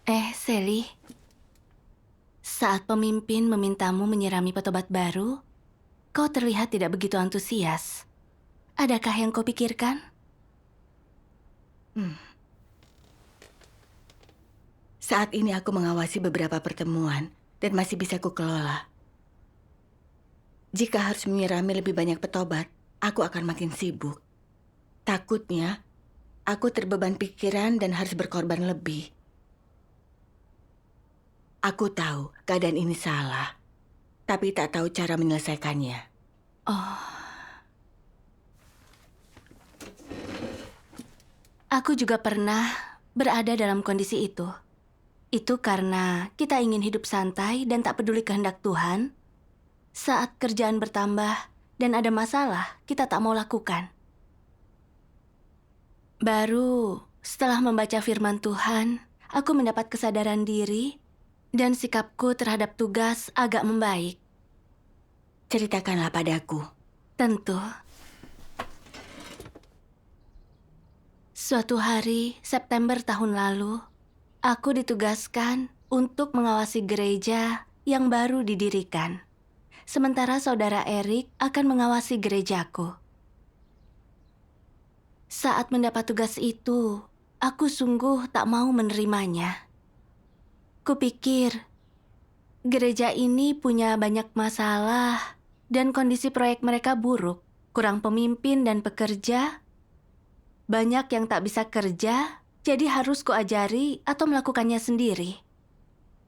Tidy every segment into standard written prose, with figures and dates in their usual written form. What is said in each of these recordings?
Sally, saat pemimpin memintamu menyirami petobat baru, kau terlihat tidak begitu antusias. Adakah yang kau pikirkan? Saat ini aku mengawasi beberapa pertemuan dan masih bisa kukelola. Jika harus menyirami lebih banyak petobat, aku akan makin sibuk. Takutnya, aku terbeban pikiran dan harus berkorban lebih. Aku tahu keadaan ini salah, tapi tak tahu cara menyelesaikannya. Aku juga pernah berada dalam kondisi itu. Itu karena kita ingin hidup santai dan tak peduli kehendak Tuhan. Saat kerjaan bertambah dan ada masalah, kita tak mau lakukan. Baru setelah membaca firman Tuhan, aku mendapat kesadaran diri dan sikapku terhadap tugas agak membaik. Ceritakanlah padaku. Tentu. Suatu hari, September tahun lalu, aku ditugaskan untuk mengawasi gereja yang baru didirikan. Sementara saudara Erik akan mengawasi gerejaku. Saat mendapat tugas itu, aku sungguh tak mau menerimanya. Kupikir, gereja ini punya banyak masalah dan kondisi proyek mereka buruk, kurang pemimpin dan pekerja. Banyak yang tak bisa kerja, jadi harus kuajari atau melakukannya sendiri.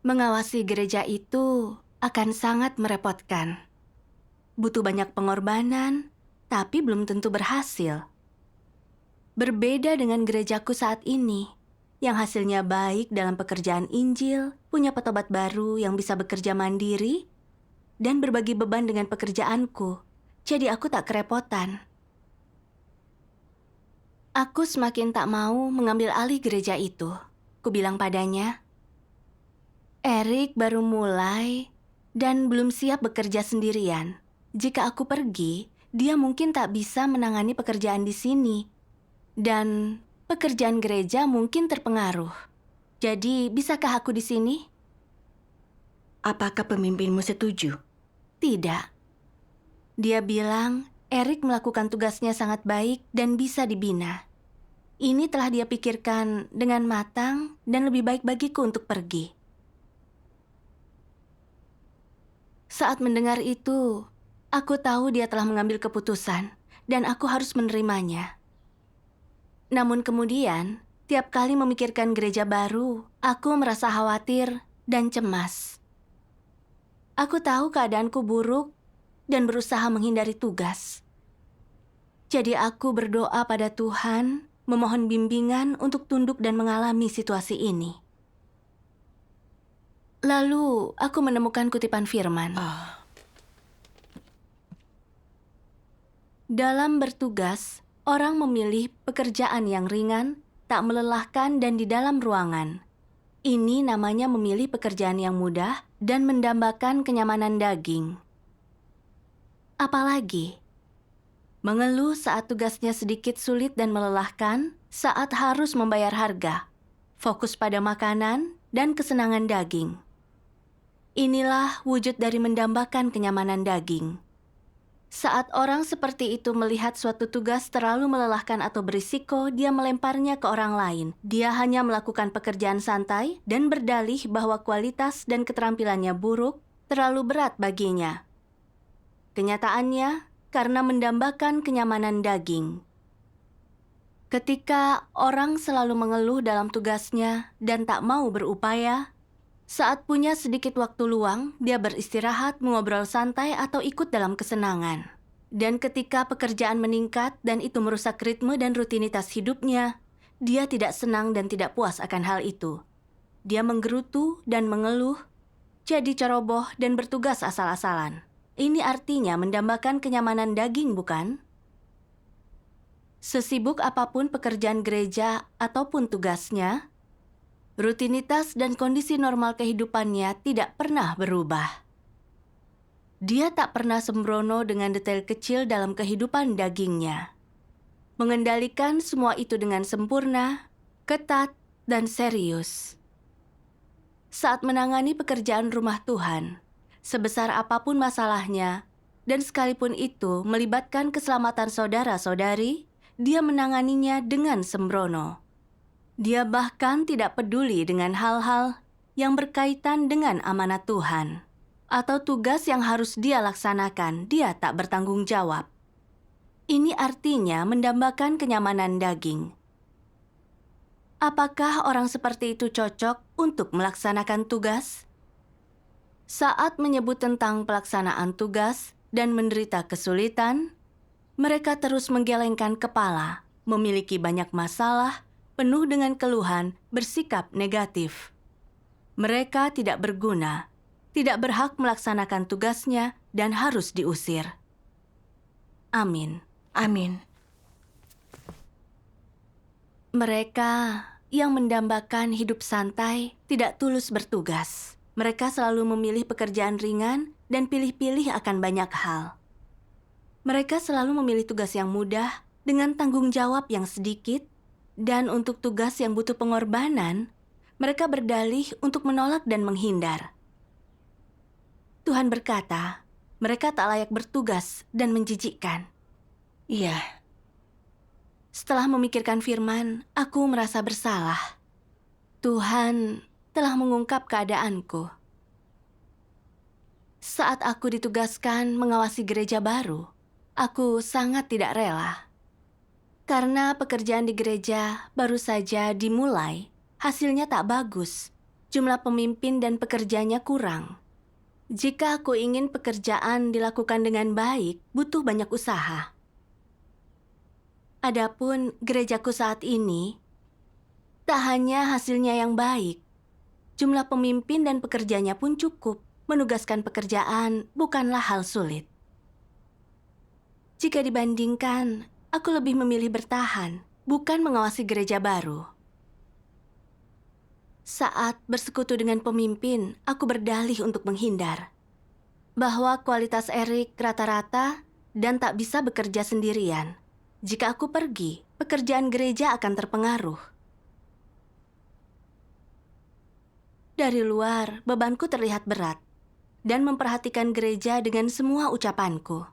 Mengawasi gereja itu akan sangat merepotkan. Butuh banyak pengorbanan, tapi belum tentu berhasil. Berbeda dengan gerejaku saat ini, yang hasilnya baik dalam pekerjaan Injil, punya petobat baru yang bisa bekerja mandiri, dan berbagi beban dengan pekerjaanku. Jadi aku tak kerepotan. Aku semakin tak mau mengambil alih gereja itu. Kubilang padanya, Erik baru mulai dan belum siap bekerja sendirian. Jika aku pergi, dia mungkin tak bisa menangani pekerjaan di sini. Dan pekerjaan gereja mungkin terpengaruh. Jadi, bisakah aku di sini? Apakah pemimpinmu setuju? Tidak. Dia bilang Erik melakukan tugasnya sangat baik dan bisa dibina. Ini telah dia pikirkan dengan matang dan lebih baik bagiku untuk pergi. Saat mendengar itu, aku tahu dia telah mengambil keputusan dan aku harus menerimanya. Namun kemudian, tiap kali memikirkan gereja baru, aku merasa khawatir dan cemas. Aku tahu keadaanku buruk dan berusaha menghindari tugas. Jadi aku berdoa pada Tuhan, memohon bimbingan untuk tunduk dan mengalami situasi ini. Lalu, aku menemukan kutipan firman. Dalam bertugas, orang memilih pekerjaan yang ringan, tak melelahkan dan di dalam ruangan. Ini namanya memilih pekerjaan yang mudah dan mendambakan kenyamanan daging. Apalagi, mengeluh saat tugasnya sedikit sulit dan melelahkan saat harus membayar harga, fokus pada makanan dan kesenangan daging. Inilah wujud dari mendambakan kenyamanan daging. Saat orang seperti itu melihat suatu tugas terlalu melelahkan atau berisiko, dia melemparnya ke orang lain. Dia hanya melakukan pekerjaan santai dan berdalih bahwa kualitas dan keterampilannya buruk, terlalu berat baginya. Kenyataannya, karena mendambakan kenyamanan daging. Ketika orang selalu mengeluh dalam tugasnya dan tak mau berupaya, saat punya sedikit waktu luang, dia beristirahat, mengobrol santai, atau ikut dalam kesenangan. Dan ketika pekerjaan meningkat dan itu merusak ritme dan rutinitas hidupnya, dia tidak senang dan tidak puas akan hal itu. Dia menggerutu dan mengeluh, jadi ceroboh dan bertugas asal-asalan. Ini artinya mendambakan kenyamanan daging, bukan? Sesibuk apapun pekerjaan gereja ataupun tugasnya, rutinitas dan kondisi normal kehidupannya tidak pernah berubah. Dia tak pernah sembrono dengan detail kecil dalam kehidupan dagingnya. Mengendalikan semua itu dengan sempurna, ketat, dan serius. saat menangani pekerjaan rumah Tuhan, sebesar apapun masalahnya, dan sekalipun itu melibatkan keselamatan saudara-saudari, dia menanganinya dengan sembrono. Dia bahkan tidak peduli dengan hal-hal yang berkaitan dengan amanat Tuhan, atau tugas yang harus dia laksanakan, dia tak bertanggung jawab. Ini artinya mendambakan kenyamanan daging. Apakah orang seperti itu cocok untuk melaksanakan tugas? Saat menyebut tentang pelaksanaan tugas dan menderita kesulitan, mereka terus menggelengkan kepala, memiliki banyak masalah, penuh dengan keluhan, bersikap negatif. Mereka tidak berguna, tidak berhak melaksanakan tugasnya, dan harus diusir. Amin. Amin. Mereka yang mendambakan hidup santai tidak tulus bertugas. Mereka selalu memilih pekerjaan ringan dan pilih-pilih akan banyak hal. Mereka selalu memilih tugas yang mudah dengan tanggung jawab yang sedikit, dan untuk tugas yang butuh pengorbanan, mereka berdalih untuk menolak dan menghindar. Tuhan berkata, mereka tak layak bertugas dan menjijikkan. Iya. Setelah memikirkan firman, aku merasa bersalah. Tuhan telah mengungkap keadaanku. Saat aku ditugaskan mengawasi gereja baru, aku sangat tidak rela. Karena pekerjaan di gereja baru saja dimulai, hasilnya tak bagus. Jumlah pemimpin dan pekerjanya kurang. Jika aku ingin pekerjaan dilakukan dengan baik, butuh banyak usaha. Adapun gerejaku saat ini, tak hanya hasilnya yang baik, jumlah pemimpin dan pekerjanya pun cukup. Menugaskan pekerjaan bukanlah hal sulit. Jika dibandingkan, aku lebih memilih bertahan, bukan mengawasi gereja baru. Saat bersekutu dengan pemimpin, aku berdalih untuk menghindar. Bahwa kualitas Erik rata-rata dan tak bisa bekerja sendirian. Jika aku pergi, pekerjaan gereja akan terpengaruh. Dari luar, bebanku terlihat berat dan memperhatikan gereja dengan semua ucapanku.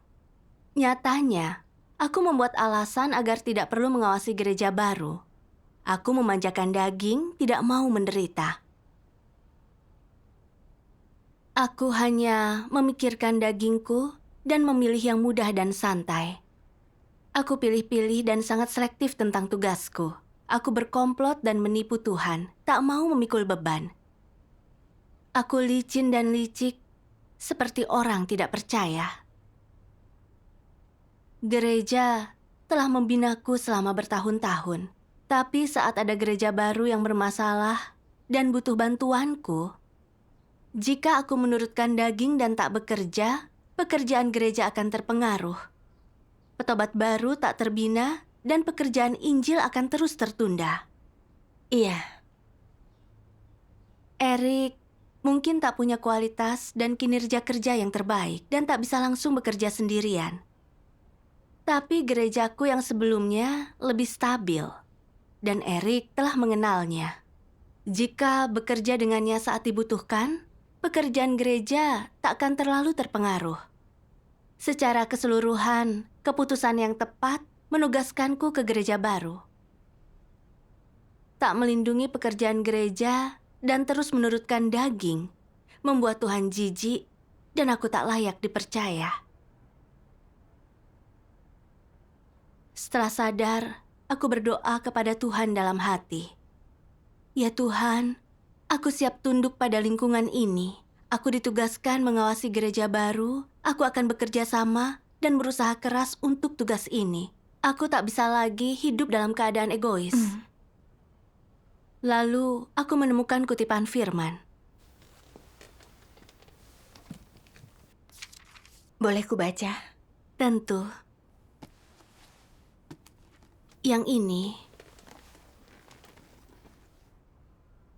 Nyatanya, aku membuat alasan agar tidak perlu mengawasi gereja baru. Aku memanjakan daging, tidak mau menderita. Aku hanya memikirkan dagingku dan memilih yang mudah dan santai. Aku pilih-pilih dan sangat selektif tentang tugasku. Aku berkomplot dan menipu Tuhan, tak mau memikul beban. Aku licin dan licik, seperti orang tidak percaya. Gereja telah membinaku selama bertahun-tahun. Tapi saat ada gereja baru yang bermasalah dan butuh bantuanku, jika aku menurutkan daging dan tak bekerja, pekerjaan gereja akan terpengaruh. Petobat baru tak terbina dan pekerjaan Injil akan terus tertunda. Iya. Erik mungkin tak punya kualitas dan kinerja kerja yang terbaik dan tak bisa langsung bekerja sendirian. Tapi gerejaku yang sebelumnya lebih stabil, dan Erik telah mengenalnya. Jika bekerja dengannya saat dibutuhkan, pekerjaan gereja tak akan terlalu terpengaruh. Secara keseluruhan, keputusan yang tepat menugaskanku ke gereja baru. Tak melindungi pekerjaan gereja dan terus menurutkan daging, membuat Tuhan jijik dan aku tak layak dipercaya. Setelah sadar, aku berdoa kepada Tuhan dalam hati. Ya Tuhan, aku siap tunduk pada lingkungan ini. Aku ditugaskan mengawasi gereja baru, aku akan bekerja sama dan berusaha keras untuk tugas ini. Aku tak bisa lagi hidup dalam keadaan egois. Lalu, aku menemukan kutipan firman. Boleh ku baca? Tentu. Yang ini,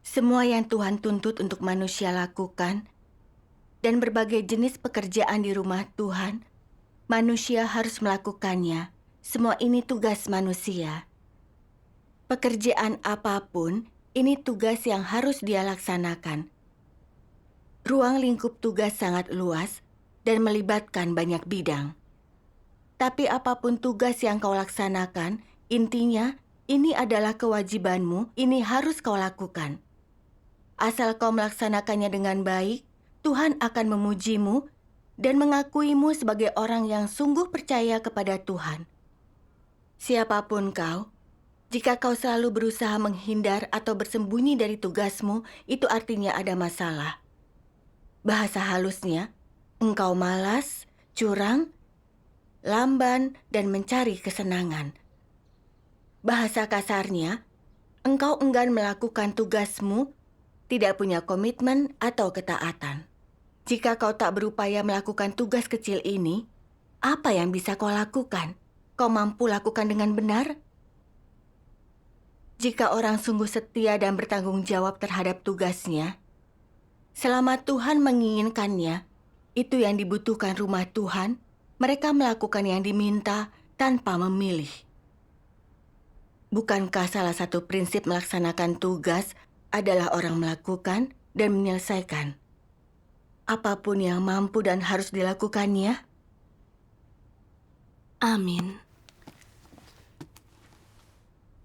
semua yang Tuhan tuntut untuk manusia lakukan dan berbagai jenis pekerjaan di rumah Tuhan, manusia harus melakukannya. Semua ini tugas manusia. Pekerjaan apapun, ini tugas yang harus dia laksanakan. Ruang lingkup tugas sangat luas dan melibatkan banyak bidang. Tapi apapun tugas yang kau laksanakan, intinya ini adalah kewajibanmu, ini harus kau lakukan. Asal kau melaksanakannya dengan baik, Tuhan akan memujimu dan mengakuimu sebagai orang yang sungguh percaya kepada Tuhan. Siapapun kau, jika kau selalu berusaha menghindar atau bersembunyi dari tugasmu, itu artinya ada masalah. Bahasa halusnya, engkau malas, curang, lamban, dan mencari kesenangan. Bahasa kasarnya, engkau enggan melakukan tugasmu, tidak punya komitmen atau ketaatan. Jika kau tak berupaya melakukan tugas kecil ini, apa yang bisa kau lakukan? Kau mampu lakukan dengan benar? Jika orang sungguh setia dan bertanggung jawab terhadap tugasnya, selama Tuhan menginginkannya, itu yang dibutuhkan rumah Tuhan, mereka melakukan yang diminta tanpa memilih. Bukankah salah satu prinsip melaksanakan tugas adalah orang melakukan dan menyelesaikan apapun yang mampu dan harus dilakukannya? Amin.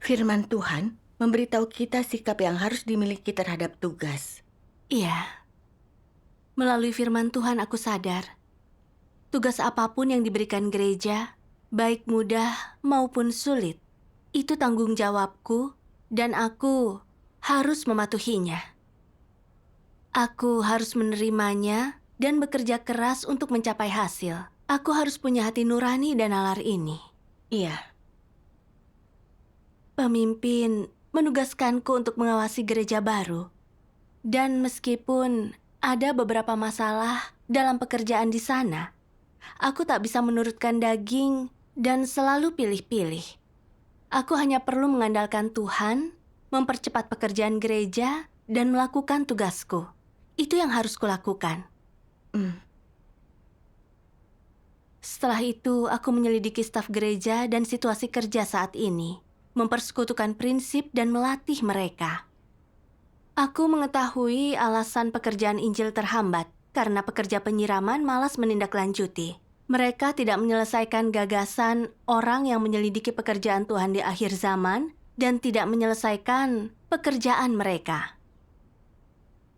Firman Tuhan memberitahu kita sikap yang harus dimiliki terhadap tugas. Iya. Melalui firman Tuhan aku sadar, tugas apapun yang diberikan gereja, baik mudah maupun sulit, itu tanggung jawabku dan aku harus mematuhinya. Aku harus menerimanya dan bekerja keras untuk mencapai hasil. Aku harus punya hati nurani dan nalar ini. Iya, Pemimpin menugaskanku untuk mengawasi gereja baru. Dan meskipun ada beberapa masalah dalam pekerjaan di sana, aku tak bisa menurutkan daging dan selalu pilih-pilih. Aku hanya perlu mengandalkan Tuhan, mempercepat pekerjaan gereja, dan melakukan tugasku. Itu yang harus kulakukan. Setelah itu, aku menyelidiki staf gereja dan situasi kerja saat ini, mempersekutukan prinsip dan melatih mereka. Aku mengetahui alasan pekerjaan Injil terhambat karena pekerja penyiraman malas menindaklanjuti. Mereka tidak menyelesaikan gagasan orang yang menyelidiki pekerjaan Tuhan di akhir zaman dan tidak menyelesaikan pekerjaan mereka.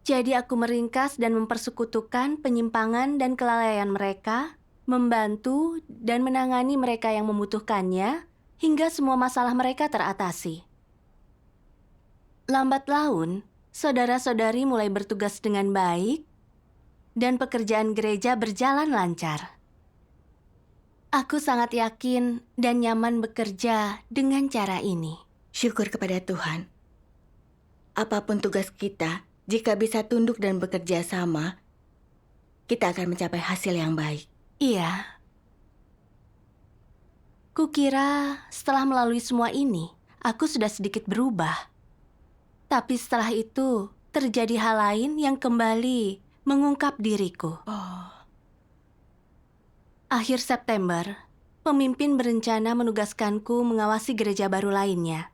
Jadi aku meringkas dan mempersekutukan penyimpangan dan kelalaian mereka, membantu dan menangani mereka yang membutuhkannya hingga semua masalah mereka teratasi. Lambat laun, saudara-saudari mulai bertugas dengan baik, dan pekerjaan gereja berjalan lancar. Aku sangat yakin dan nyaman bekerja dengan cara ini. syukur kepada Tuhan. Apapun tugas kita, jika bisa tunduk dan bekerja sama, kita akan mencapai hasil yang baik. Iya. Kukira setelah melalui semua ini, aku sudah sedikit berubah. Tapi setelah itu, terjadi hal lain yang kembali mengungkap diriku. Akhir September, pemimpin berencana menugaskanku mengawasi gereja baru lainnya.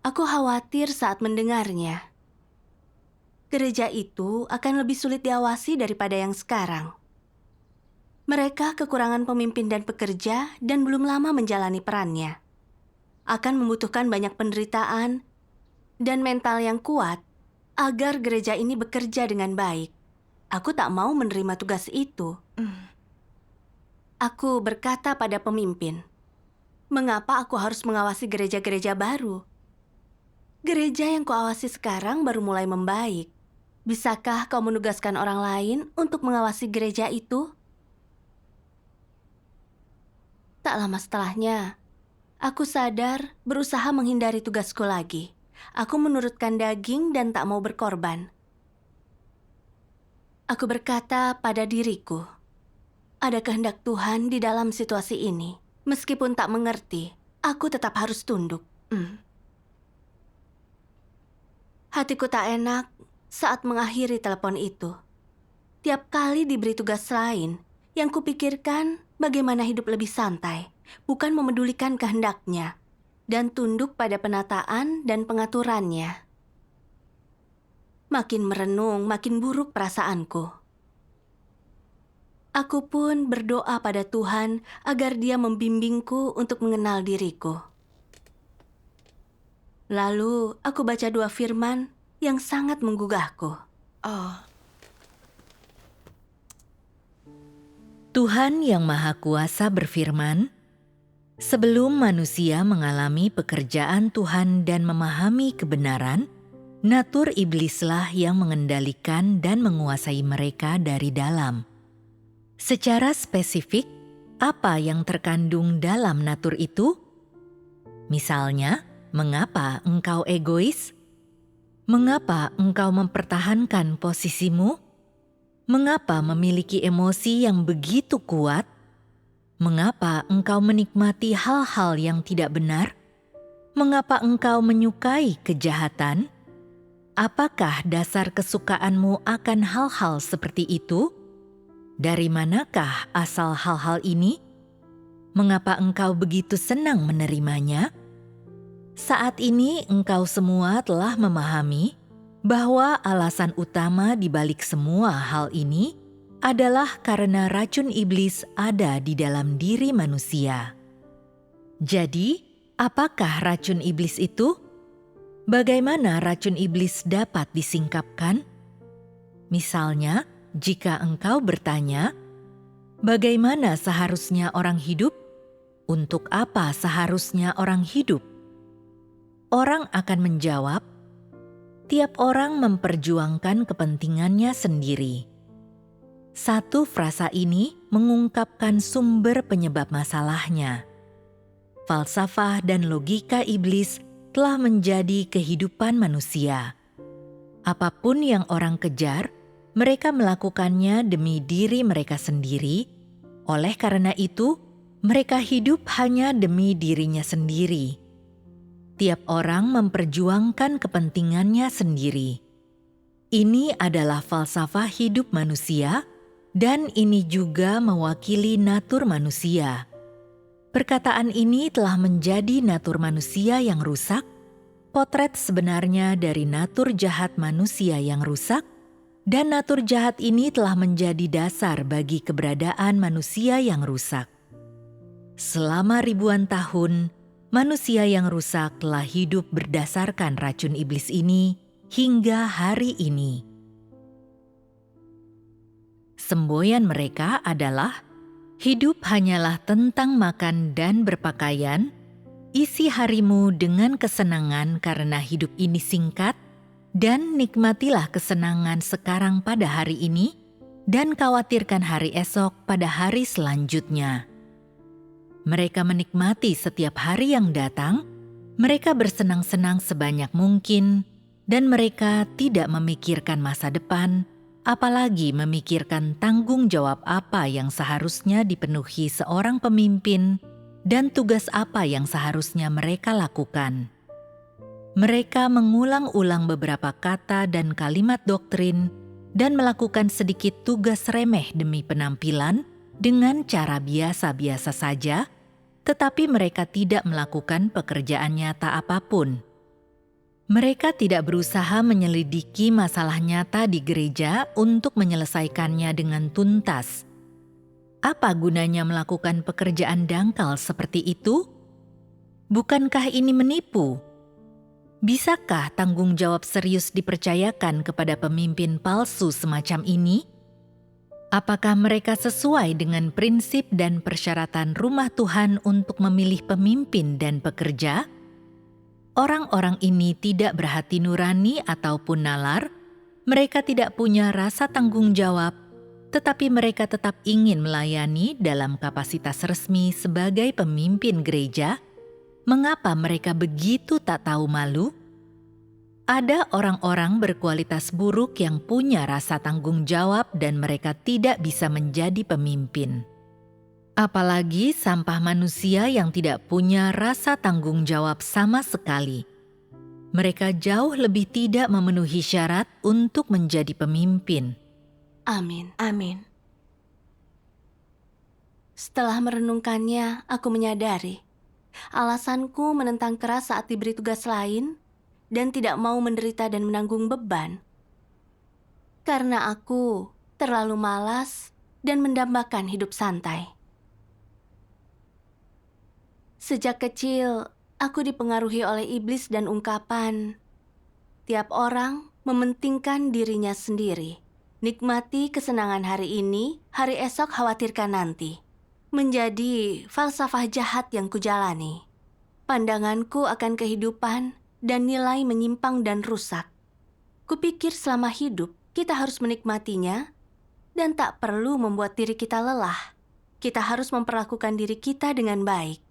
Aku khawatir saat mendengarnya. Gereja itu akan lebih sulit diawasi daripada yang sekarang. Mereka kekurangan pemimpin dan pekerja dan belum lama menjalani perannya. Akan membutuhkan banyak penderitaan dan mental yang kuat agar gereja ini bekerja dengan baik. Aku tak mau menerima tugas itu. Aku berkata pada pemimpin, mengapa aku harus mengawasi gereja-gereja baru? Gereja yang kuawasi sekarang baru mulai membaik. Bisakah kau menugaskan orang lain untuk mengawasi gereja itu? Tak lama setelahnya, aku sadar berusaha menghindari tugasku lagi. Aku menurutkan daging dan tak mau berkorban. Aku berkata pada diriku, ada kehendak Tuhan di dalam situasi ini. Meskipun tak mengerti, aku tetap harus tunduk. Hatiku tak enak saat mengakhiri telepon itu. Tiap kali diberi tugas lain, yang kupikirkan bagaimana hidup lebih santai, bukan memedulikan kehendaknya, dan tunduk pada penataan dan pengaturannya. Makin merenung, makin buruk perasaanku. Aku pun berdoa pada Tuhan agar Dia membimbingku untuk mengenal diriku. Lalu aku baca 2 firman yang sangat menggugahku. Oh, Tuhan Yang Maha Kuasa berfirman, sebelum manusia mengalami pekerjaan Tuhan dan memahami kebenaran, natur iblislah yang mengendalikan dan menguasai mereka dari dalam. Secara spesifik, apa yang terkandung dalam natur itu? Misalnya, mengapa engkau egois? Mengapa engkau mempertahankan posisimu? Mengapa memiliki emosi yang begitu kuat? Mengapa engkau menikmati hal-hal yang tidak benar? Mengapa engkau menyukai kejahatan? Apakah dasar kesukaanmu akan hal-hal seperti itu? Dari manakah asal hal-hal ini? Mengapa engkau begitu senang menerimanya? Saat ini engkau semua telah memahami bahwa alasan utama di balik semua hal ini adalah karena racun iblis ada di dalam diri manusia. Jadi, apakah racun iblis itu? Bagaimana racun iblis dapat disingkapkan? Misalnya, jika engkau bertanya, bagaimana seharusnya orang hidup? Untuk apa seharusnya orang hidup? Orang akan menjawab, tiap orang memperjuangkan kepentingannya sendiri. Satu frasa ini mengungkapkan sumber penyebab masalahnya. Falsafah dan logika iblis telah menjadi kehidupan manusia. Apapun yang orang kejar, mereka melakukannya demi diri mereka sendiri. Oleh karena itu, mereka hidup hanya demi dirinya sendiri. Tiap orang memperjuangkan kepentingannya sendiri. Ini adalah falsafah hidup manusia, dan ini juga mewakili natur manusia. Perkataan ini telah menjadi natur manusia yang rusak, potret sebenarnya dari natur jahat manusia yang rusak, dan natur jahat ini telah menjadi dasar bagi keberadaan manusia yang rusak. Selama ribuan tahun, manusia yang rusak telah hidup berdasarkan racun iblis ini hingga hari ini. Semboyan mereka adalah hidup hanyalah tentang makan dan berpakaian, isi harimu dengan kesenangan karena hidup ini singkat, dan nikmatilah kesenangan sekarang pada hari ini, dan khawatirkan hari esok pada hari selanjutnya. Mereka menikmati setiap hari yang datang, mereka bersenang-senang sebanyak mungkin, dan mereka tidak memikirkan masa depan, apalagi memikirkan tanggung jawab apa yang seharusnya dipenuhi seorang pemimpin dan tugas apa yang seharusnya mereka lakukan. Mereka mengulang-ulang beberapa kata dan kalimat doktrin dan melakukan sedikit tugas remeh demi penampilan dengan cara biasa-biasa saja, tetapi mereka tidak melakukan pekerjaan nyata apapun. Mereka tidak berusaha menyelidiki masalah nyata di gereja untuk menyelesaikannya dengan tuntas. Apa gunanya melakukan pekerjaan dangkal seperti itu? Bukankah ini menipu? Bisakah tanggung jawab serius dipercayakan kepada pemimpin palsu semacam ini? Apakah mereka sesuai dengan prinsip dan persyaratan rumah Tuhan untuk memilih pemimpin dan pekerja? Orang-orang ini tidak berhati nurani ataupun nalar, mereka tidak punya rasa tanggung jawab, tetapi mereka tetap ingin melayani dalam kapasitas resmi sebagai pemimpin gereja. Mengapa mereka begitu tak tahu malu? Ada orang-orang berkualitas buruk yang punya rasa tanggung jawab dan mereka tidak bisa menjadi pemimpin. Apalagi sampah manusia yang tidak punya rasa tanggung jawab sama sekali. Mereka jauh lebih tidak memenuhi syarat untuk menjadi pemimpin. Amin. amin. Setelah merenungkannya, aku menyadari alasanku menentang keras saat diberi tugas lain dan tidak mau menderita dan menanggung beban Karena aku terlalu malas dan mendambakan hidup santai. Sejak kecil, aku dipengaruhi oleh iblis dan ungkapan, tiap orang mementingkan dirinya sendiri. Nikmati kesenangan hari ini, hari esok khawatirkan nanti. Menjadi falsafah jahat yang kujalani. Pandanganku akan kehidupan dan nilai menyimpang dan rusak. Kupikir selama hidup, kita harus menikmatinya dan tak perlu membuat diri kita lelah. Kita harus memperlakukan diri kita dengan baik.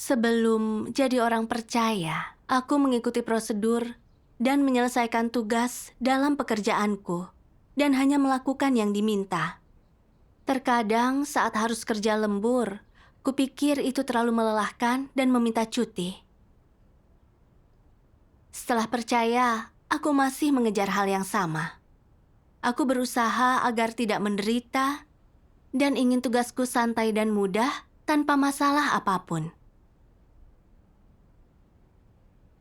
Sebelum jadi orang percaya, aku mengikuti prosedur dan menyelesaikan tugas dalam pekerjaanku dan hanya melakukan yang diminta. Terkadang saat harus kerja lembur, kupikir itu terlalu melelahkan dan meminta cuti. Setelah percaya, aku masih mengejar hal yang sama. Aku berusaha agar tidak menderita dan ingin tugasku santai dan mudah tanpa masalah apapun.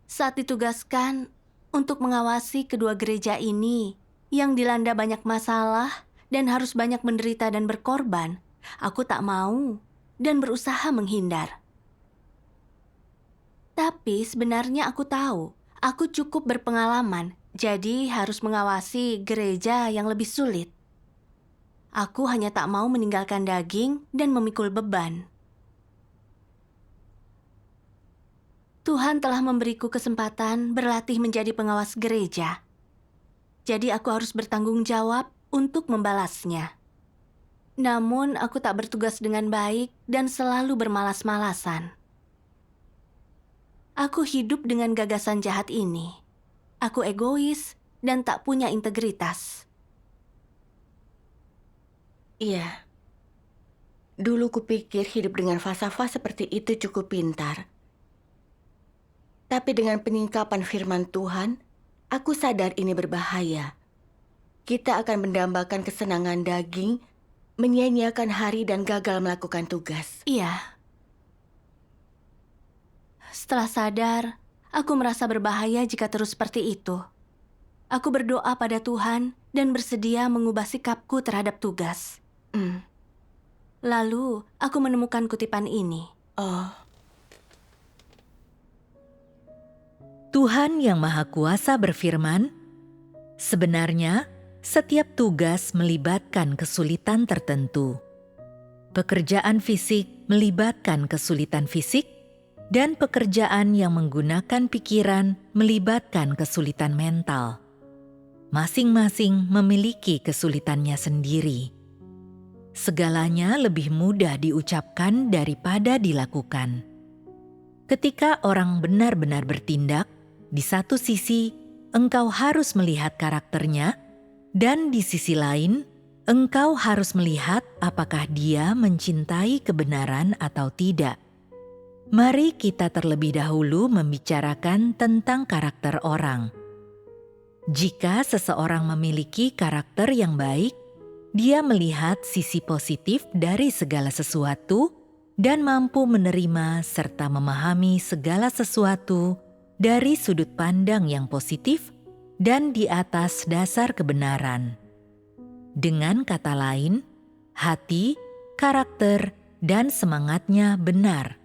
Saat ditugaskan untuk mengawasi kedua gereja ini yang dilanda banyak masalah dan harus banyak menderita dan berkorban, aku tak mau dan berusaha menghindar. Tapi sebenarnya aku tahu, aku cukup berpengalaman, jadi harus mengawasi gereja yang lebih sulit. Aku hanya tak mau meninggalkan daging dan memikul beban. Tuhan telah memberiku kesempatan berlatih menjadi pengawas gereja. Jadi aku harus bertanggung jawab untuk membalasnya. Namun aku tak bertugas dengan baik dan selalu bermalas-malasan. Aku hidup dengan gagasan jahat ini. Aku egois dan tak punya integritas. Iya. Dulu kupikir hidup dengan falsafah seperti itu cukup pintar. Tapi dengan penyingkapan firman Tuhan, aku sadar ini berbahaya. Kita akan mendambakan kesenangan daging, menyia-nyiakan hari dan gagal melakukan tugas. Iya. Setelah sadar, aku merasa berbahaya jika terus seperti itu. Aku berdoa pada Tuhan dan bersedia mengubah sikapku terhadap tugas. Lalu, aku menemukan kutipan ini. Oh, Tuhan yang Maha Kuasa berfirman, sebenarnya setiap tugas melibatkan kesulitan tertentu. Pekerjaan fisik melibatkan kesulitan fisik, dan pekerjaan yang menggunakan pikiran melibatkan kesulitan mental. Masing-masing memiliki kesulitannya sendiri. Segalanya lebih mudah diucapkan daripada dilakukan. Ketika orang benar-benar bertindak, di satu sisi engkau harus melihat karakternya, dan di sisi lain engkau harus melihat apakah dia mencintai kebenaran atau tidak. Mari kita terlebih dahulu membicarakan tentang karakter orang. Jika seseorang memiliki karakter yang baik, dia melihat sisi positif dari segala sesuatu dan mampu menerima serta memahami segala sesuatu dari sudut pandang yang positif dan di atas dasar kebenaran. Dengan kata lain, hati, karakter, dan semangatnya benar.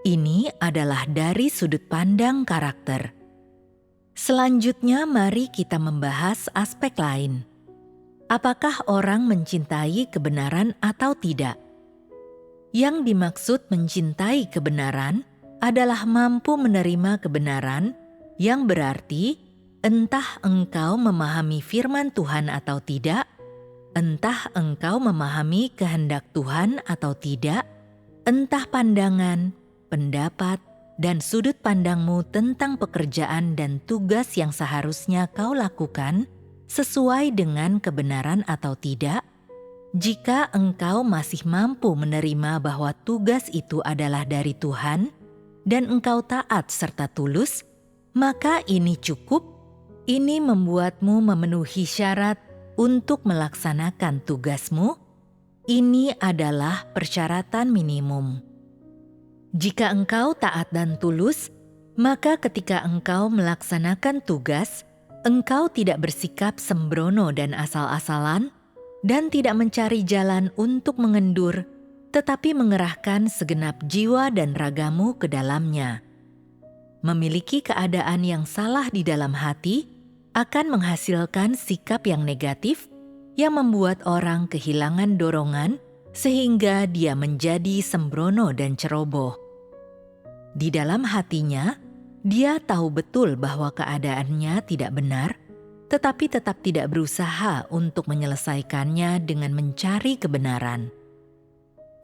Ini adalah dari sudut pandang karakter. Selanjutnya mari kita membahas aspek lain. Apakah orang mencintai kebenaran atau tidak? Yang dimaksud mencintai kebenaran adalah mampu menerima kebenaran, yang berarti entah engkau memahami firman Tuhan atau tidak, entah engkau memahami kehendak Tuhan atau tidak, entah pandangan, pendapat, dan sudut pandangmu tentang pekerjaan dan tugas yang seharusnya kau lakukan sesuai dengan kebenaran atau tidak. Jika engkau masih mampu menerima bahwa tugas itu adalah dari Tuhan dan engkau taat serta tulus, maka ini cukup. Ini membuatmu memenuhi syarat untuk melaksanakan tugasmu. Ini adalah persyaratan minimum. Jika engkau taat dan tulus, maka ketika engkau melaksanakan tugas, engkau tidak bersikap sembrono dan asal-asalan, dan tidak mencari jalan untuk mengendur, tetapi mengerahkan segenap jiwa dan ragamu ke dalamnya. Memiliki keadaan yang salah di dalam hati akan menghasilkan sikap yang negatif yang membuat orang kehilangan dorongan sehingga dia menjadi sembrono dan ceroboh. Di dalam hatinya, dia tahu betul bahwa keadaannya tidak benar, tetapi tetap tidak berusaha untuk menyelesaikannya dengan mencari kebenaran.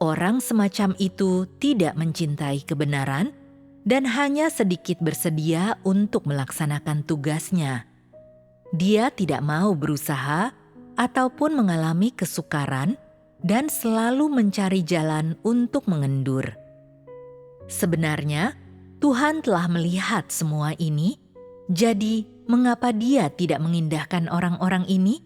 Orang semacam itu tidak mencintai kebenaran dan hanya sedikit bersedia untuk melaksanakan tugasnya. Dia tidak mau berusaha ataupun mengalami kesukaran dan selalu mencari jalan untuk mengendur. Sebenarnya, Tuhan telah melihat semua ini, jadi mengapa Dia tidak mengindahkan orang-orang ini?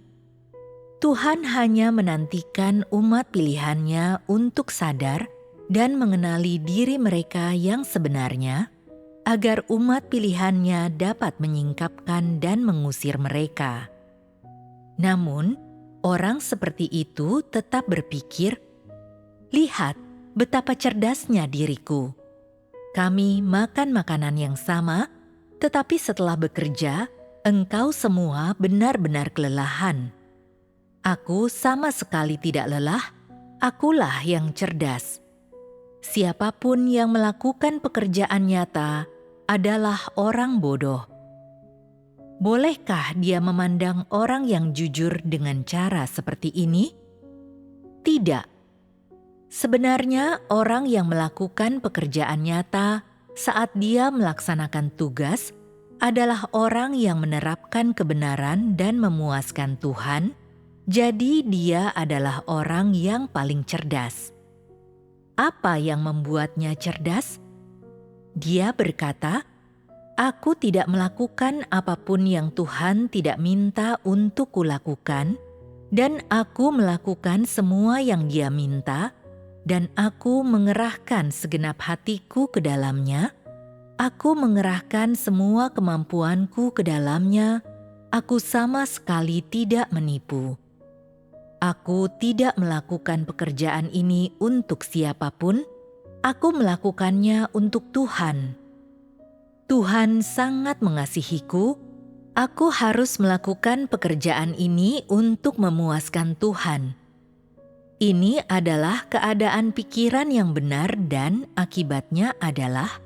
Tuhan hanya menantikan umat pilihannya untuk sadar dan mengenali diri mereka yang sebenarnya, agar umat pilihannya dapat menyingkapkan dan mengusir mereka. Namun, orang seperti itu tetap berpikir, "Lihat betapa cerdasnya diriku. Kami makan makanan yang sama, tetapi setelah bekerja, engkau semua benar-benar kelelahan. Aku sama sekali tidak lelah, akulah yang cerdas." Siapapun yang melakukan pekerjaan nyata adalah orang bodoh. Bolehkah dia memandang orang yang jujur dengan cara seperti ini? Tidak. Sebenarnya orang yang melakukan pekerjaan nyata saat dia melaksanakan tugas adalah orang yang menerapkan kebenaran dan memuaskan Tuhan, jadi dia adalah orang yang paling cerdas. Apa yang membuatnya cerdas? Dia berkata, "Aku tidak melakukan apapun yang Tuhan tidak minta untuk kulakukan, dan aku melakukan semua yang Dia minta, dan aku mengerahkan segenap hatiku ke dalamnya. Aku mengerahkan semua kemampuanku ke dalamnya. Aku sama sekali tidak menipu. Aku tidak melakukan pekerjaan ini untuk siapapun. Aku melakukannya untuk Tuhan. Tuhan sangat mengasihiku. Aku harus melakukan pekerjaan ini untuk memuaskan Tuhan." Ini adalah keadaan pikiran yang benar dan akibatnya adalah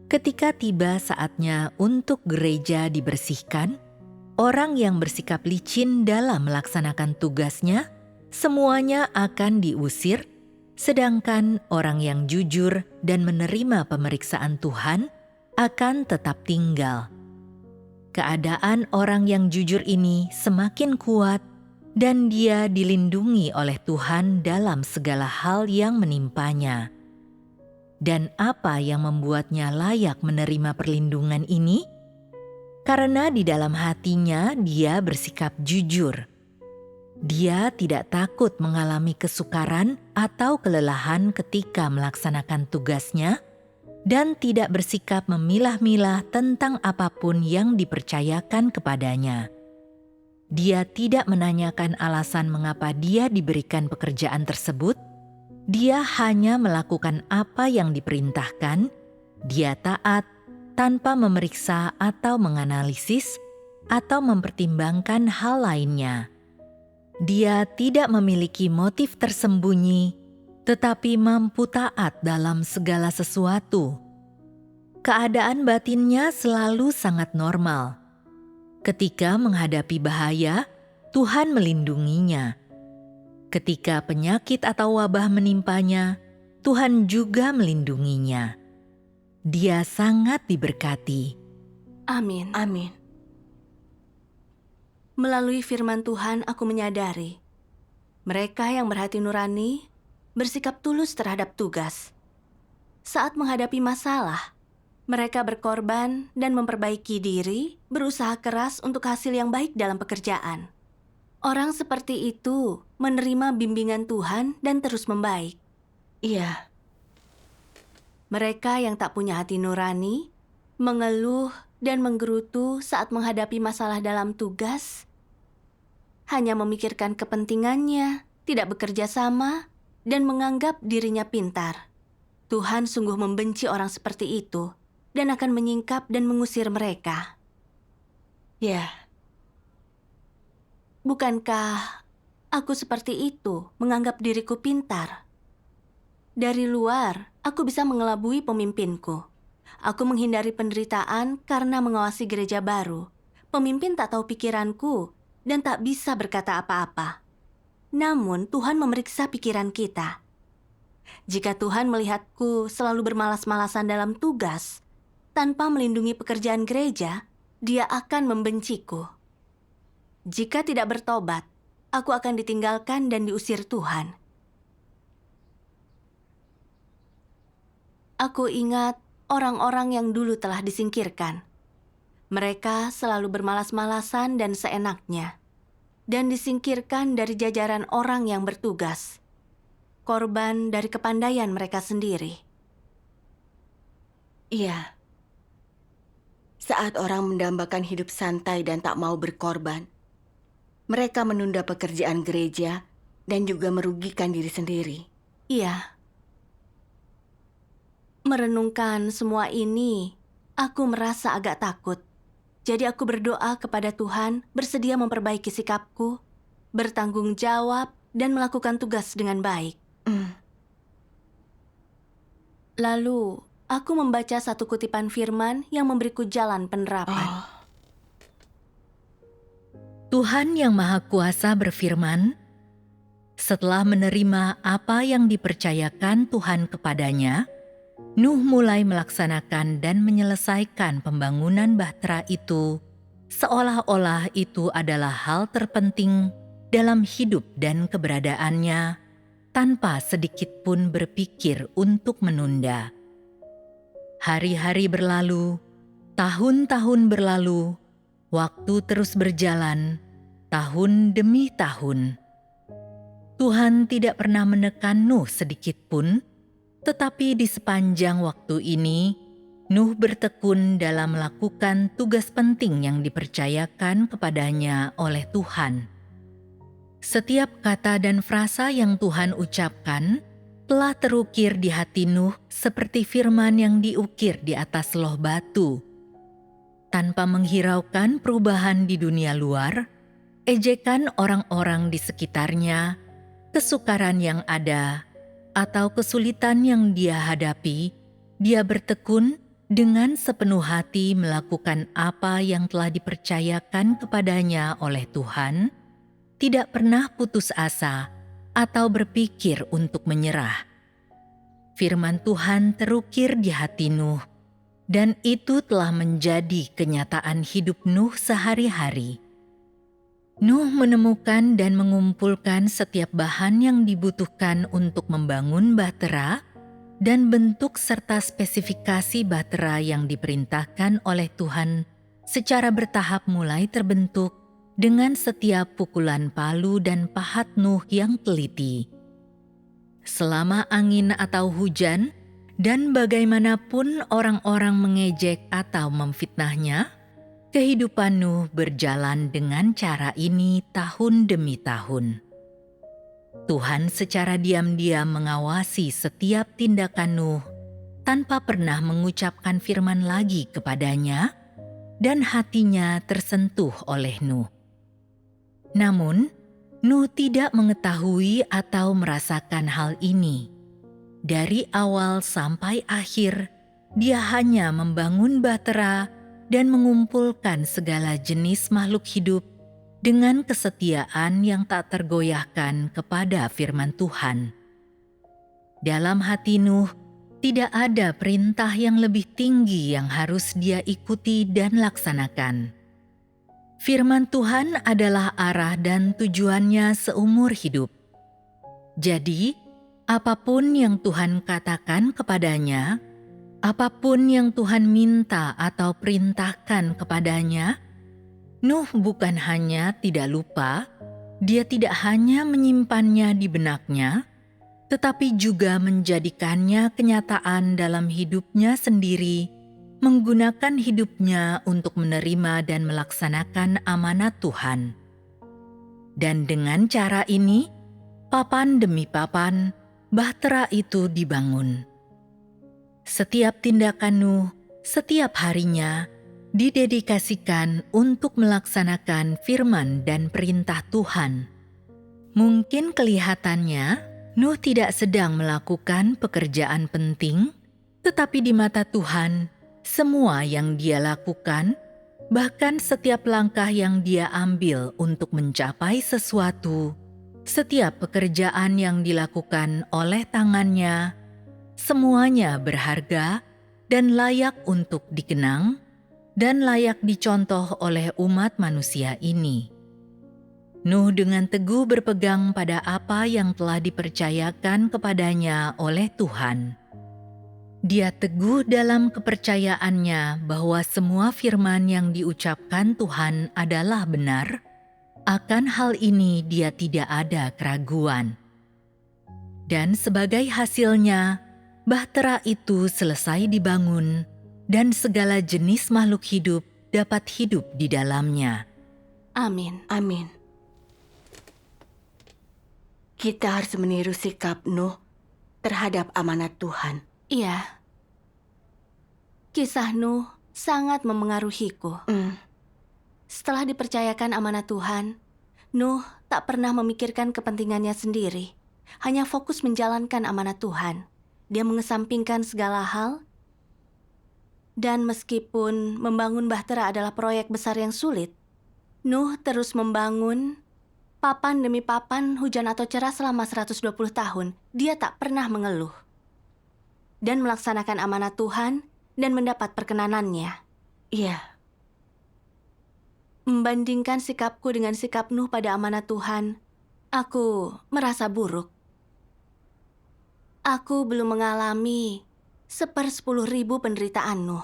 ketika tiba saatnya untuk gereja dibersihkan, orang yang bersikap licin dalam melaksanakan tugasnya, semuanya akan diusir, sedangkan orang yang jujur dan menerima pemeriksaan Tuhan akan tetap tinggal. Keadaan orang yang jujur ini semakin kuat dan dia dilindungi oleh Tuhan dalam segala hal yang menimpanya. Dan apa yang membuatnya layak menerima perlindungan ini? Karena di dalam hatinya dia bersikap jujur. Dia tidak takut mengalami kesukaran atau kelelahan ketika melaksanakan tugasnya, dan tidak bersikap memilah-milah tentang apapun yang dipercayakan kepadanya. Dia tidak menanyakan alasan mengapa dia diberikan pekerjaan tersebut. Dia hanya melakukan apa yang diperintahkan. Dia taat tanpa memeriksa atau menganalisis atau mempertimbangkan hal lainnya. Dia tidak memiliki motif tersembunyi, tetapi mampu taat dalam segala sesuatu. Keadaan batinnya selalu sangat normal. Ketika menghadapi bahaya, Tuhan melindunginya. Ketika penyakit atau wabah menimpanya, Tuhan juga melindunginya. Dia sangat diberkati. Amin. Amin. Melalui firman Tuhan aku menyadari, mereka yang berhati nurani bersikap tulus terhadap tugas. Saat menghadapi masalah, mereka berkorban dan memperbaiki diri, berusaha keras untuk hasil yang baik dalam pekerjaan. Orang seperti itu menerima bimbingan Tuhan dan terus membaik. Iya. Mereka yang tak punya hati nurani mengeluh dan menggerutu saat menghadapi masalah dalam tugas, hanya memikirkan kepentingannya, tidak bekerja sama, dan menganggap dirinya pintar. Tuhan sungguh membenci orang seperti itu dan akan menyingkap dan mengusir mereka. Ya, Bukankah aku seperti itu, menganggap diriku pintar? Dari luar, aku bisa mengelabui pemimpinku. Aku menghindari penderitaan karena mengawasi gereja baru. Pemimpin tak tahu pikiranku dan tak bisa berkata apa-apa. Namun Tuhan memeriksa pikiran kita. Jika Tuhan melihatku selalu bermalas-malasan dalam tugas, tanpa melindungi pekerjaan gereja, Dia akan membenciku. Jika tidak bertobat, aku akan ditinggalkan dan diusir Tuhan. Aku ingat orang-orang yang dulu telah disingkirkan. Mereka selalu bermalas-malasan dan seenaknya, dan disingkirkan dari jajaran orang yang bertugas. Korban dari kepandaian mereka sendiri. iya. Saat orang mendambakan hidup santai dan tak mau berkorban, mereka menunda pekerjaan gereja dan juga merugikan diri sendiri. Iya. Merenungkan semua ini, aku merasa agak takut. Jadi aku berdoa kepada Tuhan, bersedia memperbaiki sikapku, bertanggung jawab, dan melakukan tugas dengan baik. Lalu, aku membaca satu kutipan firman yang memberiku jalan penerapan. Tuhan Yang Maha Kuasa berfirman, setelah menerima apa yang dipercayakan Tuhan kepadanya, Nuh mulai melaksanakan dan menyelesaikan pembangunan bahtera itu, seolah-olah itu adalah hal terpenting dalam hidup dan keberadaannya, tanpa sedikit pun berpikir untuk menunda. Hari-hari berlalu, tahun-tahun berlalu, waktu terus berjalan, tahun demi tahun. Tuhan tidak pernah menekan Nuh sedikit pun, tetapi di sepanjang waktu ini, Nuh bertekun dalam melakukan tugas penting yang dipercayakan kepadanya oleh Tuhan. Setiap kata dan frasa yang Tuhan ucapkan telah terukir di hati Nuh seperti firman yang diukir di atas loh batu. Tanpa menghiraukan perubahan di dunia luar, ejekan orang-orang di sekitarnya, kesukaran yang ada, atau kesulitan yang dia hadapi, dia bertekun dengan sepenuh hati melakukan apa yang telah dipercayakan kepadanya oleh Tuhan, tidak pernah putus asa atau berpikir untuk menyerah. Firman Tuhan terukir di hati Nuh, dan itu telah menjadi kenyataan hidup Nuh sehari-hari. Nuh menemukan dan mengumpulkan setiap bahan yang dibutuhkan untuk membangun bahtera dan bentuk serta spesifikasi bahtera yang diperintahkan oleh Tuhan secara bertahap mulai terbentuk dengan setiap pukulan palu dan pahat Nuh yang teliti. Selama angin atau hujan, dan bagaimanapun orang-orang mengejek atau memfitnahnya, kehidupan Nuh berjalan dengan cara ini tahun demi tahun. Tuhan secara diam-diam mengawasi setiap tindakan Nuh tanpa pernah mengucapkan firman lagi kepadanya, dan hatinya tersentuh oleh Nuh. Namun, Nuh tidak mengetahui atau merasakan hal ini. Dari awal sampai akhir, dia hanya membangun bahtera dan mengumpulkan segala jenis makhluk hidup dengan kesetiaan yang tak tergoyahkan kepada firman Tuhan. Dalam hati Nuh, tidak ada perintah yang lebih tinggi yang harus dia ikuti dan laksanakan. Firman Tuhan adalah arah dan tujuannya seumur hidup. Jadi, apapun yang Tuhan katakan kepadanya, apapun yang Tuhan minta atau perintahkan kepadanya, Nuh bukan hanya tidak lupa, dia tidak hanya menyimpannya di benaknya, tetapi juga menjadikannya kenyataan dalam hidupnya sendiri menggunakan hidupnya untuk menerima dan melaksanakan amanat Tuhan. Dan dengan cara ini, papan demi papan, bahtera itu dibangun. Setiap tindakan Nuh, setiap harinya, didedikasikan untuk melaksanakan firman dan perintah Tuhan. Mungkin kelihatannya, Nuh tidak sedang melakukan pekerjaan penting, tetapi di mata Tuhan, semua yang dia lakukan, bahkan setiap langkah yang dia ambil untuk mencapai sesuatu, setiap pekerjaan yang dilakukan oleh tangannya, semuanya berharga dan layak untuk dikenang dan layak dicontoh oleh umat manusia ini. Nuh dengan teguh berpegang pada apa yang telah dipercayakan kepadanya oleh Tuhan. Dia teguh dalam kepercayaannya bahwa semua firman yang diucapkan Tuhan adalah benar. Akan hal ini dia tidak ada keraguan. Dan sebagai hasilnya, bahtera itu selesai dibangun dan segala jenis makhluk hidup dapat hidup di dalamnya. Amin. Amin. Kita harus meniru sikap Nuh terhadap amanat Tuhan. Iya. Kisah Nuh sangat memengaruhiku. Setelah dipercayakan amanat Tuhan, Nuh tak pernah memikirkan kepentingannya sendiri. Hanya fokus menjalankan amanat Tuhan. Dia mengesampingkan segala hal. Dan meskipun membangun bahtera adalah proyek besar yang sulit, Nuh terus membangun papan demi papan, hujan atau cerah selama 120 tahun. Dia tak pernah mengeluh. Dan melaksanakan amanat Tuhan dan mendapat perkenanannya. Iya. Membandingkan sikapku dengan sikap Nuh pada amanat Tuhan, aku merasa buruk. Aku belum mengalami 10/10.000 penderitaan Nuh.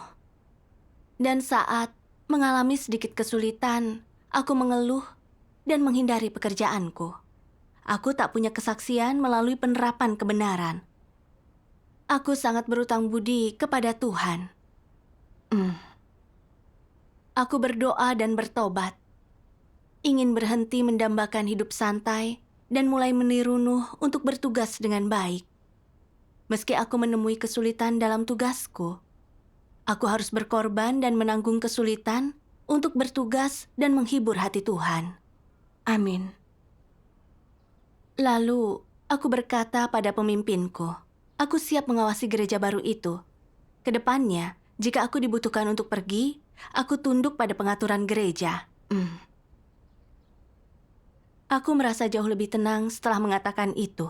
Dan saat mengalami sedikit kesulitan, aku mengeluh dan menghindari pekerjaanku. Aku tak punya kesaksian melalui penerapan kebenaran. Aku sangat berutang budi kepada Tuhan. Aku berdoa dan bertobat. Ingin berhenti mendambakan hidup santai dan mulai meniru Nuh untuk bertugas dengan baik. Meski aku menemui kesulitan dalam tugasku, aku harus berkorban dan menanggung kesulitan untuk bertugas dan menghibur hati Tuhan. Amin. Lalu, aku berkata pada pemimpinku, aku siap mengawasi gereja baru itu. Kedepannya, jika aku dibutuhkan untuk pergi, aku tunduk pada pengaturan gereja. Aku merasa jauh lebih tenang setelah mengatakan itu.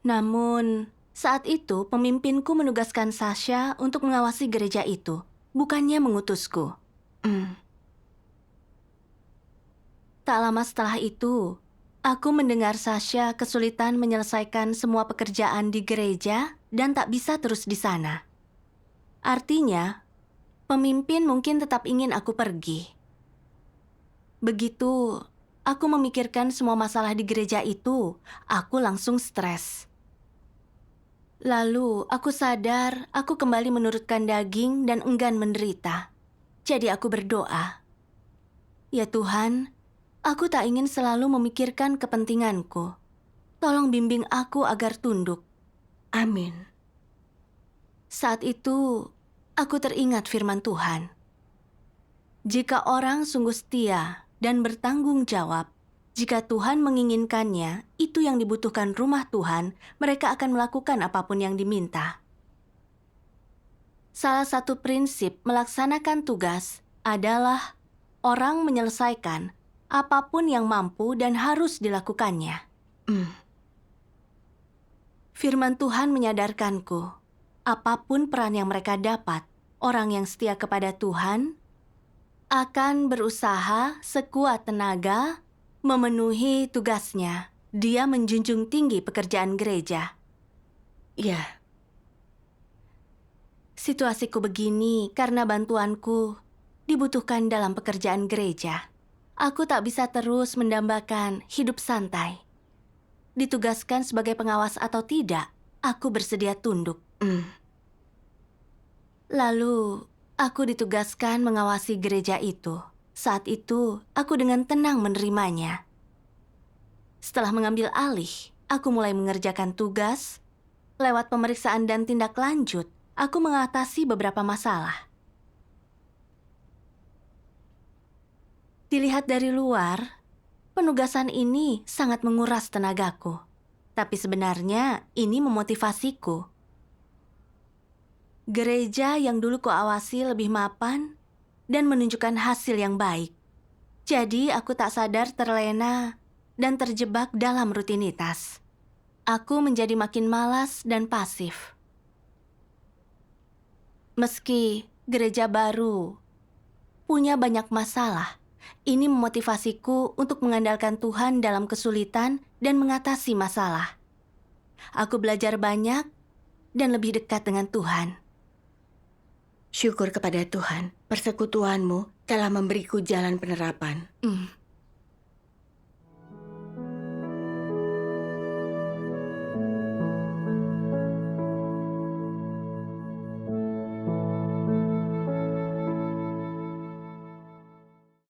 Namun, saat itu pemimpinku menugaskan Sasha untuk mengawasi gereja itu, bukannya mengutusku. Tak lama setelah itu, aku mendengar Sasha kesulitan menyelesaikan semua pekerjaan di gereja dan tak bisa terus di sana. Artinya, pemimpin mungkin tetap ingin aku pergi. Begitu aku memikirkan semua masalah di gereja itu, aku langsung stres. Lalu aku sadar aku kembali menurutkan daging dan enggan menderita. Jadi aku berdoa, ya Tuhan, aku tak ingin selalu memikirkan kepentinganku. Tolong bimbing aku agar tunduk. Amin. Saat itu, aku teringat firman Tuhan. Jika orang sungguh setia dan bertanggung jawab, jika Tuhan menginginkannya, itu yang dibutuhkan rumah Tuhan, mereka akan melakukan apapun yang diminta. Salah satu prinsip melaksanakan tugas adalah orang menyelesaikan apapun yang mampu dan harus dilakukannya. Firman Tuhan menyadarkanku, apapun peran yang mereka dapat, orang yang setia kepada Tuhan akan berusaha sekuat tenaga memenuhi tugasnya. Dia menjunjung tinggi pekerjaan gereja. Ya. Situasiku begini karena bantuanku dibutuhkan dalam pekerjaan gereja. Aku tak bisa terus mendambakan hidup santai. Ditugaskan sebagai pengawas atau tidak, aku bersedia tunduk. Lalu, aku ditugaskan mengawasi gereja itu. Saat itu, aku dengan tenang menerimanya. Setelah mengambil alih, aku mulai mengerjakan tugas. Lewat pemeriksaan dan tindak lanjut, aku mengatasi beberapa masalah. Dilihat dari luar, penugasan ini sangat menguras tenagaku. Tapi sebenarnya ini memotivasiku. Gereja yang dulu kuawasi lebih mapan dan menunjukkan hasil yang baik. Jadi aku tak sadar terlena dan terjebak dalam rutinitas. Aku menjadi makin malas dan pasif. Meski gereja baru punya banyak masalah, ini memotivasiku untuk mengandalkan Tuhan dalam kesulitan dan mengatasi masalah. Aku belajar banyak dan lebih dekat dengan Tuhan. Syukur kepada Tuhan, persekutuanmu telah memberiku jalan penerapan.